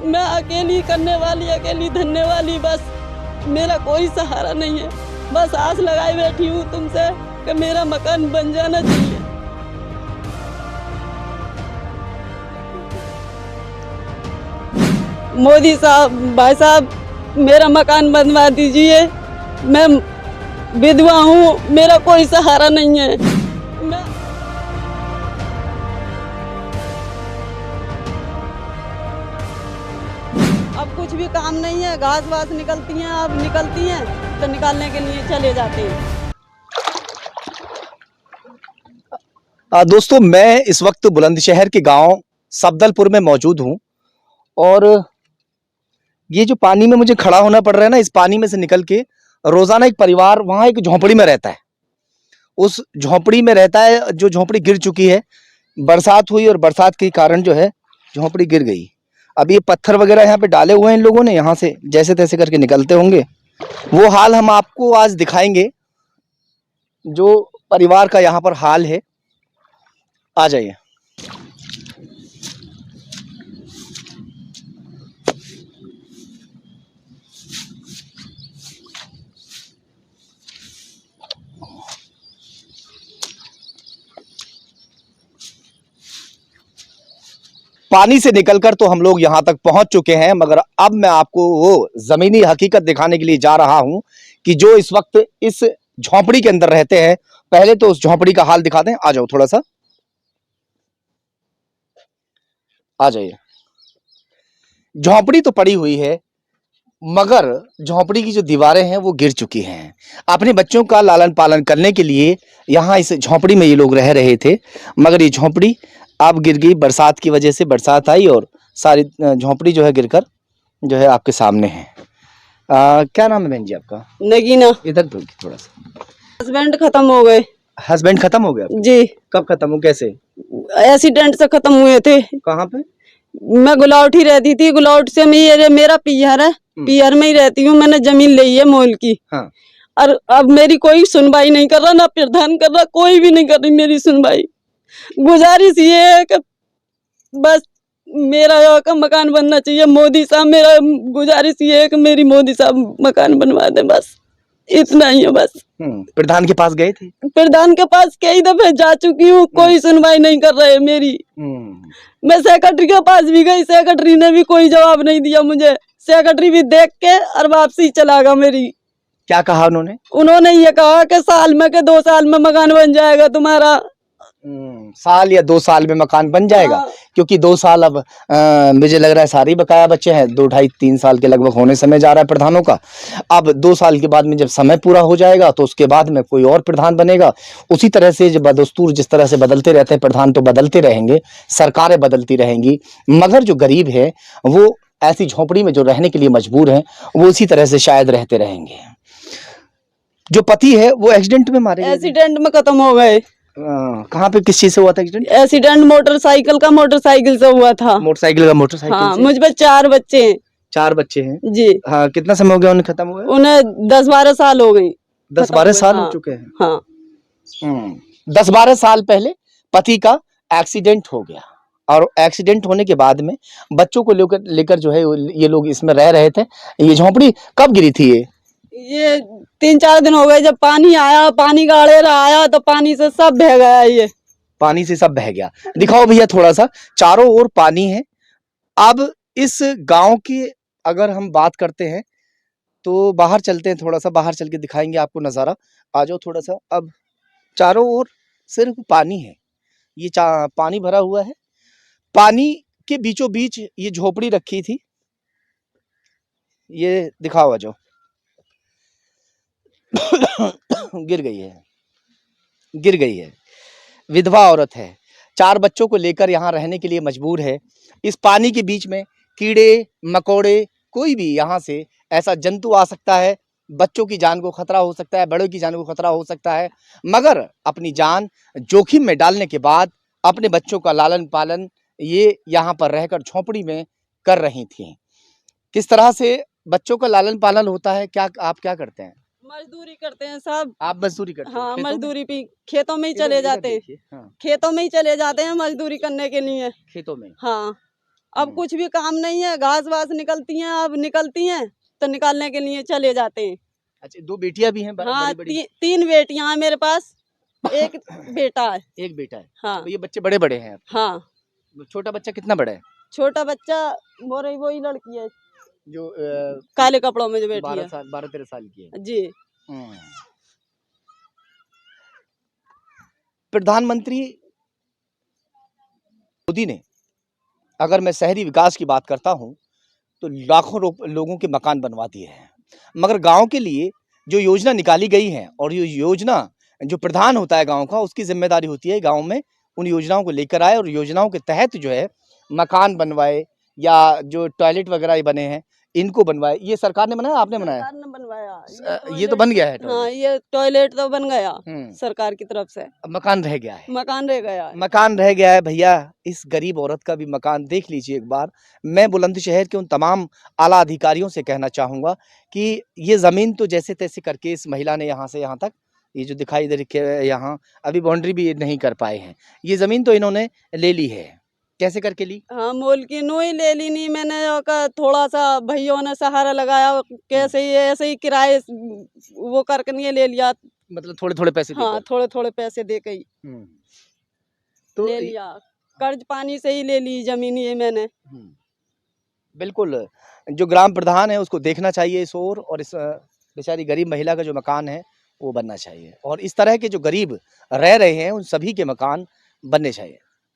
मैं अकेली करने वाली, अकेली धरने वाली, बस मेरा कोई सहारा नहीं है। बस आस लगाई बैठी हूँ तुमसे कि मेरा मकान बन जाना चाहिए। मोदी साहब, भाई साहब, मेरा मकान बनवा दीजिए। मैं विधवा हूँ, मेरा कोई सहारा नहीं है। अब कुछ भी काम नहीं है, घास वास निकलती हैं, अब निकलती हैं तो निकालने के लिए चले जाते हैं। दोस्तों, मैं इस वक्त बुलंदशहर के गांव सफदलपुर में मौजूद हूं और ये जो पानी में मुझे खड़ा होना पड़ रहा है ना, इस पानी में से निकल के रोजाना एक परिवार वहां एक झोंपड़ी में रहता है। उस झोंपड़ी में रहता है, जो झोंपड़ी गिर चुकी है। बरसात हुई और बरसात के कारण जो है झोंपड़ी गिर गई। अब ये पत्थर वगैरह यहाँ पे डाले हुए हैं इन लोगों ने, यहाँ से जैसे तैसे करके निकलते होंगे। वो हाल हम आपको आज दिखाएंगे, जो परिवार का यहाँ पर हाल है। आ जाइए। पानी से निकलकर तो हम लोग यहाँ तक पहुंच चुके हैं, मगर अब मैं आपको वो जमीनी हकीकत दिखाने के लिए जा रहा हूं कि जो इस वक्त इस झोंपड़ी के अंदर रहते हैं। पहले तो उस झोंपड़ी का हाल दिखा दें। आ जाओ, थोड़ा सा आ जाइए। झोंपड़ी तो पड़ी हुई है, मगर झोंपड़ी की जो दीवारें हैं वो गिर चुकी हैं। अपने बच्चों का लालन पालन करने के लिए यहाँ इस झोंपड़ी में ये लोग रह रहे थे, मगर ये झोंपड़ी अब गिर गई। बरसात की वजह से बरसात आई और सारी झोंपड़ी जो है गिरकर जो है आपके सामने है। क्या नाम है बहन जी आपका? नगीना। इधर थोड़ा सा। हस्बैंड खत्म हो गए। हस्बैंड खत्म हो गया जी। कब खत्म हो, कैसे? एक्सीडेंट से खत्म हुए थे। कहाँ पे? मैं गुलाउट ही रहती थी, गुलाउट से मेरा पियर है, पियर में ही रहती हूँ। मैंने जमीन ली है मोल की। हाँ। और अब मेरी कोई सुनवाई नहीं कर रहा, ना प्रधान कर रहा, कोई भी नहीं कर रही मेरी सुनवाई। गुजारिश ये है कि बस मेरा यहाँ का मकान बनना चाहिए। मोदी साहब, मेरा गुजारिश ये है कि मेरी मोदी साहब मकान बनवा दे, बस इतना ही है। बस प्रधान के पास गए थे? प्रधान के पास कई दफे जा चुकी हूँ, कोई सुनवाई नहीं कर रहे मेरी। मैं सेक्रेटरी के पास भी गई, सेक्रेटरी ने भी कोई जवाब नहीं दिया मुझे। सेक्रेटरी भी देख के और वापसी चला गया मेरी। क्या कहा उन्होंने? उन्होंने ये कहा कि साल में के 2 साल में मकान बन जाएगा तुम्हारा। साल या 2 साल में मकान बन जाएगा। हाँ। क्योंकि 2 साल अब मुझे लग रहा है सारे बकाया बच्चे हैं, 2 ढाई 3 साल के लगभग होने समय जा रहा है प्रधानों का। अब 2 साल के बाद में जब समय पूरा हो जाएगा तो उसके बाद में कोई और प्रधान बनेगा। उसी तरह से जब बदस्तूर जिस तरह से बदलते रहते हैं प्रधान, तो बदलते रहेंगे, सरकारें बदलती रहेंगी, मगर जो गरीब है वो ऐसी झोंपड़ी में जो रहने के लिए मजबूर है, वो इसी तरह से शायद रहते रहेंगे। जो पति है वो एक्सीडेंट में मारे गए। एक्सीडेंट में खत्म हो गए। कहाँ पे, किस चीज से हुआ था एक्सीडेंट? एक्सीडेंट मोटरसाइकिल से हुआ था। मोटरसाइकिल हाँ, से? मुझ पे 4 बच्चे हैं। 4 बच्चे हैं जी। हाँ। कितना समय हो गया उन्हें खत्म हुए? उन्हें 10-12 साल हो गई। 10-12 साल हाँ, हो चुके हैं। हाँ। 10-12 साल पहले पति का एक्सीडेंट हो गया और एक्सीडेंट होने के बाद में बच्चों को लेकर जो है ये लोग इसमें रह रहे थे। ये झोंपड़ी कब गिरी थी? ये 3-4 दिन हो गए। जब पानी आया, पानी गाड़े आया तो पानी से सब बह गया। ये पानी से सब बह गया। दिखाओ भैया थोड़ा सा, चारों ओर पानी है। अब इस गांव की अगर हम बात करते हैं तो बाहर चलते हैं, थोड़ा सा बाहर चल के दिखाएंगे आपको नज़ारा। आ जाओ थोड़ा सा। अब चारों ओर सिर्फ पानी है, ये पानी भरा हुआ है। पानी के बीचों बीच ये झोपड़ी रखी थी। ये दिखाओ, आ जाओ। गिर गई है। विधवा औरत है, 4 बच्चों को लेकर यहाँ रहने के लिए मजबूर है। इस पानी के बीच में कीड़े मकोड़े, कोई भी यहाँ से ऐसा जंतु आ सकता है। बच्चों की जान को खतरा हो सकता है, बड़ों की जान को खतरा हो सकता है, मगर अपनी जान जोखिम में डालने के बाद अपने बच्चों का लालन पालन ये यहाँ पर रहकर झोंपड़ी में कर रही थी। किस तरह से बच्चों का लालन पालन होता है, क्या आप क्या करते हैं? मजदूरी करते हैं सब। आप मजदूरी करते हैं? हाँ, मजदूरी भी खेतों में ही चले जाते हैं। हाँ। खेतों में ही चले जाते हैं मजदूरी करने के लिए। खेतों में? हाँ। अब कुछ भी काम नहीं है, घास वास निकलती हैं, अब निकलती हैं तो निकालने के लिए चले जाते हैं। अच्छा, 2 बेटियां भी हैं हाँ, बड़ी बड़ी? 3 बेटियां हैं मेरे पास, एक बेटा है। एक बेटा है। हाँ तो ये बच्चे बड़े बड़े हैं? हाँ, छोटा बच्चा कितना बड़ा है? छोटा बच्चा वही लड़की है जो काले कपड़ों में जो बैठी 12 है। साल 12-13 साल की है। जी। हम्म। प्रधानमंत्री मोदी ने, अगर मैं शहरी विकास की बात करता हूं, तो लाखों लोगों के मकान बनवा दिए हैं, मगर गांव के लिए जो योजना निकाली गई है, और ये योजना जो प्रधान होता है गांव का, उसकी जिम्मेदारी होती है गांव में उन योजनाओं को लेकर आए और योजनाओं के तहत जो है मकान बनवाए, या जो टॉयलेट वगैरह बने हैं इनको बनवाए। ये सरकार ने बनाया, आपने बनाया? सरकार ने बनवाया ये तो बन गया है हाँ, टॉयलेट। ये टॉयलेट तो बन गया हम्म। सरकार की तरफ से। अब मकान रह गया है। मकान रह गया है। मकान रह गया है भैया। इस गरीब औरत का भी मकान देख लीजिए एक बार। मैं बुलंदशहर के उन तमाम आला अधिकारियों से कहना चाहूँगा कि ये ज़मीन तो जैसे तैसे करके इस महिला ने यहाँ से यहाँ तक, ये जो दिखाई दे रही है यहाँ, अभी बाउंड्री भी नहीं कर पाए हैं। ये ज़मीन तो इन्होंने ले ली है। कैसे करके ली? हाँ, मोल की नो ही ले ली नहीं मैंने, थोड़ा सा भैयों ने सहारा लगाया, कैसे ही ऐसे ही किराए वो करके नहीं ले लिया। मतलब थोड़े-थोड़े पैसे हाँ, देकर? थोड़े-थोड़े पैसे दे के ही तो ले लिया। कर्ज पानी से ही ले ली जमीन ये मैंने। बिल्कुल, जो ग्राम प्रधान है उसको देखना चाहिए इस ओर, और इस बेचारी गरीब महिला का जो मकान है वो बनना चाहिए, और इस तरह के जो गरीब रह रहे हैं उन सभी के मकान बनने चाहिए।